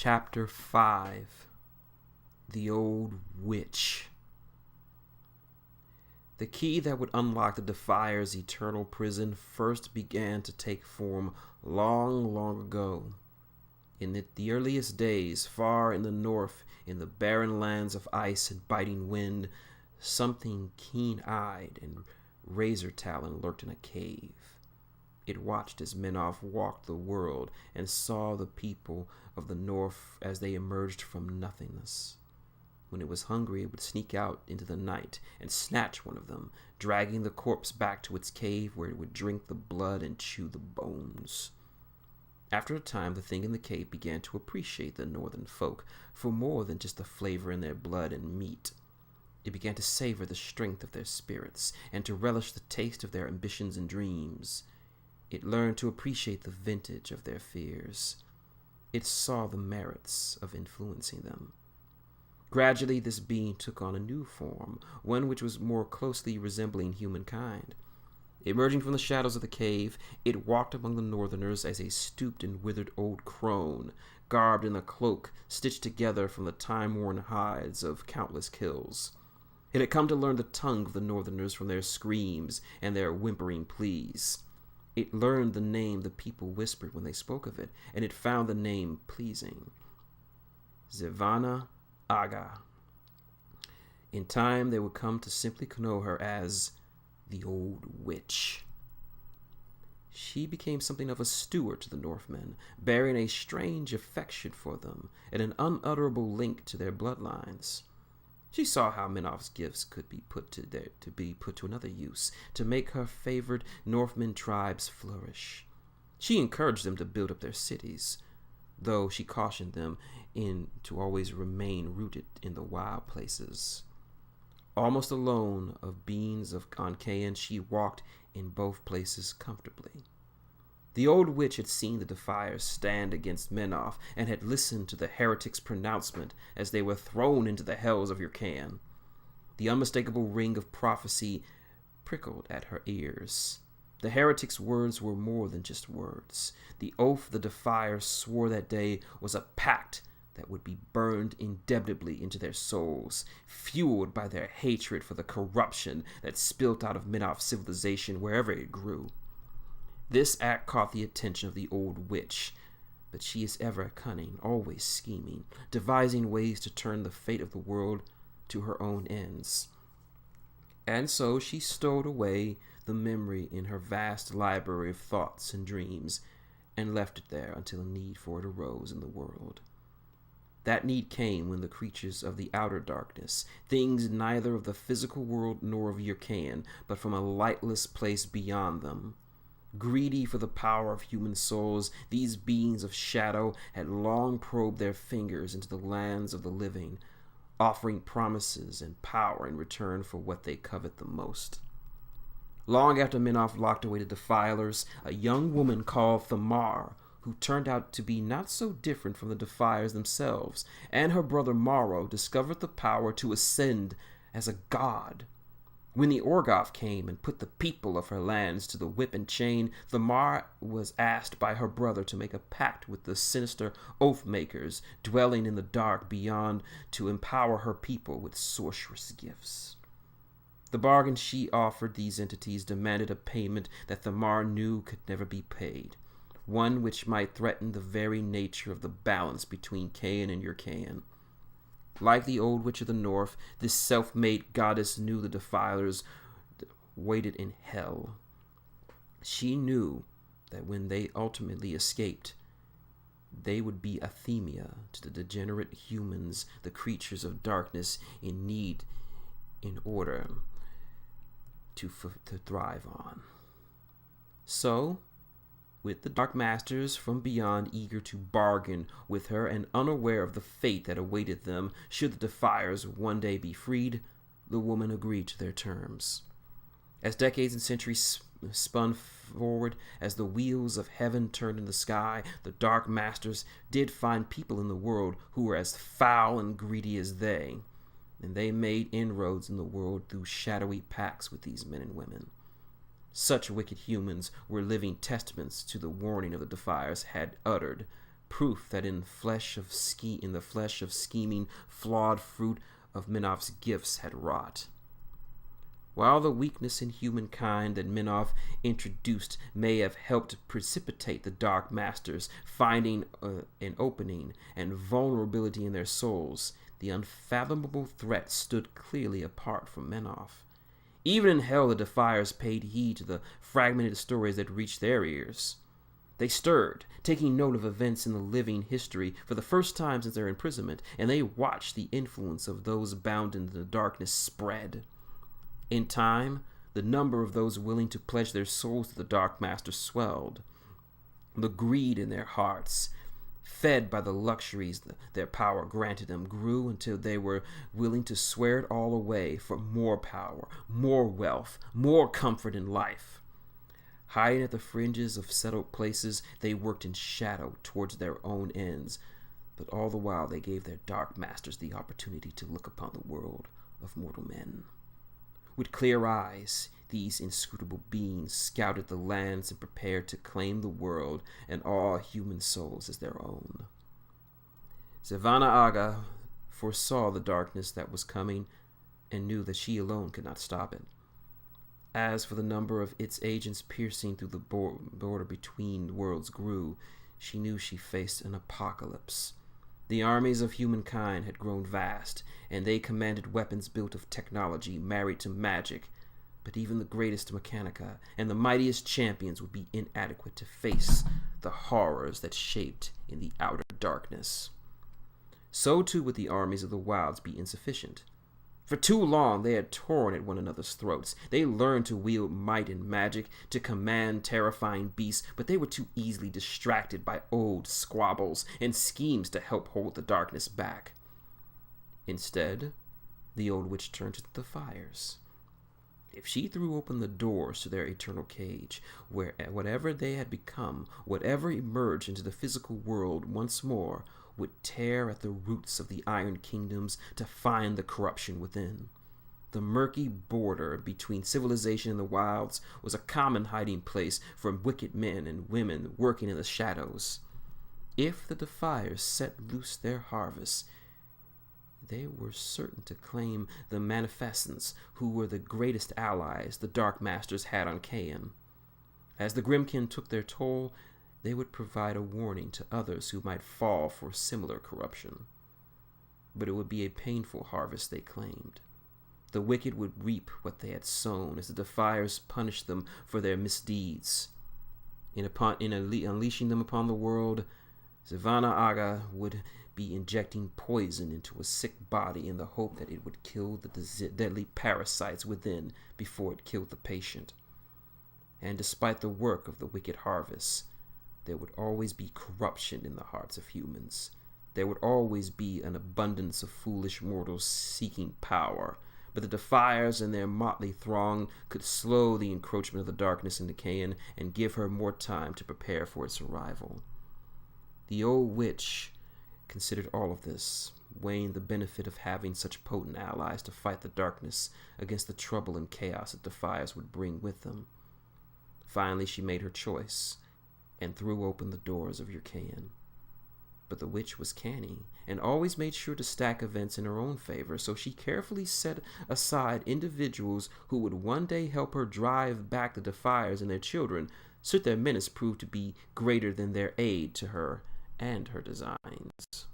Chapter 5 The Old Witch. The key that would unlock the Defiers' eternal prison first began to take form long, long ago. In the earliest days, far in the north, in the barren lands of ice and biting wind, something keen-eyed and razor-taloned lurked in a cave. It watched as Menoff walked the world and saw the people of the north as they emerged from nothingness. When it was hungry, it would sneak out into the night and snatch one of them, dragging the corpse back to its cave where it would drink the blood and chew the bones. After a time, the thing in the cave began to appreciate the northern folk for more than just the flavor in their blood and meat. It began to savor the strength of their spirits and to relish the taste of their ambitions and dreams. It learned to appreciate the vintage of their fears. It saw the merits of influencing them. Gradually, this being took on a new form, one which was more closely resembling humankind. Emerging from the shadows of the cave, it walked among the northerners as a stooped and withered old crone, garbed in a cloak stitched together from the time-worn hides of countless kills. It had come to learn the tongue of the northerners from their screams and their whimpering pleas. It learned the name the people whispered when they spoke of it, and it found the name pleasing. Zivana Aga. In time, they would come to simply know her as the Old Witch. She became something of a steward to the Northmen, bearing a strange affection for them and an unutterable link to their bloodlines. She saw how Menoff's gifts could be put to another use, to make her favored Northman tribes flourish. She encouraged them to build up their cities, though she cautioned them to always remain rooted in the wild places. Almost alone of beings on Cain, she walked in both places comfortably. The old witch had seen the Defiers stand against Menoff and had listened to the heretics' pronouncement as they were thrown into the hells of Yurkan. The unmistakable ring of prophecy prickled at her ears. The heretics' words were more than just words. The oath the Defiers swore that day was a pact that would be burned indelibly into their souls, fueled by their hatred for the corruption that spilt out of Menoff's civilization wherever it grew. This act caught the attention of the old witch, but she is ever cunning, always scheming, devising ways to turn the fate of the world to her own ends. And so she stowed away the memory in her vast library of thoughts and dreams, and left it there until a need for it arose in the world. That need came when the creatures of the outer darkness, things neither of the physical world nor of Yurkan, but from a lightless place beyond them. Greedy for the power of human souls, these beings of shadow had long probed their fingers into the lands of the living, offering promises and power in return for what they covet the most. Long after Menoff locked away the Defilers, a young woman called Thamar, who turned out to be not so different from the Defiers themselves, and her brother Morrow discovered the power to ascend as a god. When the Orgoth came and put the people of her lands to the whip and chain, Thamar was asked by her brother to make a pact with the sinister oath-makers dwelling in the dark beyond to empower her people with sorcerous gifts. The bargain she offered these entities demanded a payment that Thamar knew could never be paid, one which might threaten the very nature of the balance between Cain and Yurkan. Like the old witch of the north, this self-made goddess knew the Defilers waited in hell. She knew that when they ultimately escaped, they would be Athemia to the degenerate humans, the creatures of darkness in need in order to thrive on. So, with the Dark Masters from beyond eager to bargain with her and unaware of the fate that awaited them should the Defiers one day be freed, the woman agreed to their terms. As decades and centuries spun forward, as the wheels of heaven turned in the sky, the Dark Masters did find people in the world who were as foul and greedy as they, and they made inroads in the world through shadowy pacts with these men and women. Such wicked humans were living testaments to the warning of the Defiers had uttered proof that in the flesh of scheming, flawed fruit of Menoph's gifts had wrought. While the weakness in humankind that Menof introduced may have helped precipitate the Dark Masters finding an opening and vulnerability in their souls, the unfathomable threat stood clearly apart from Menof. Even in hell, the defiers paid heed to the fragmented stories that reached their ears. They stirred, taking note of events in the living history for the first time since their imprisonment, and they watched the influence of those bound in the darkness spread. In time, the number of those willing to pledge their souls to the Dark Master swelled. The greed in their hearts, fed by the luxuries their power granted them, grew until they were willing to swear it all away for more power, more wealth, more comfort in life. Hiding at the fringes of settled places, they worked in shadow towards their own ends, but all the while they gave their Dark Masters the opportunity to look upon the world of mortal men. With clear eyes, these inscrutable beings scouted the lands and prepared to claim the world and all human souls as their own. Savannah Aga foresaw the darkness that was coming and knew that she alone could not stop it. As for the number of its agents piercing through the border between worlds grew, she knew she faced an apocalypse. The armies of humankind had grown vast, and they commanded weapons built of technology married to magic, but even the greatest mechanica and the mightiest champions would be inadequate to face the horrors that shaped in the outer darkness. So too would the armies of the wilds be insufficient. For too long they had torn at one another's throats. They learned to wield might and magic, to command terrifying beasts, but they were too easily distracted by old squabbles and schemes to help hold the darkness back. Instead, the old witch turned to the defiers. If she threw open the doors to their eternal cage, where whatever they had become, whatever emerged into the physical world once more, would tear at the roots of the Iron Kingdoms to find the corruption within. The murky border between civilization and the wilds was a common hiding place for wicked men and women working in the shadows. If the defiers set loose their harvest, they were certain to claim the Manifestants, who were the greatest allies the Dark Masters had on Kain. As the Grymkin took their toll, they would provide a warning to others who might fall for similar corruption. But it would be a painful harvest, they claimed. The wicked would reap what they had sown as the defiers punished them for their misdeeds. In unleashing them upon the world, Savannah Aga would be injecting poison into a sick body in the hope that it would kill the deadly parasites within before it killed the patient. And despite the work of the wicked harvest, there would always be corruption in the hearts of humans. There would always be an abundance of foolish mortals seeking power, but the defiers and their motley throng could slow the encroachment of the darkness into Kain and give her more time to prepare for its arrival. The old witch considered all of this, weighing the benefit of having such potent allies to fight the darkness against the trouble and chaos that defiers would bring with them. Finally, she made her choice and threw open the doors of Urkain. But the witch was canny and always made sure to stack events in her own favor, so she carefully set aside individuals who would one day help her drive back the defiers and their children, should their menace prove to be greater than their aid to her and her designs.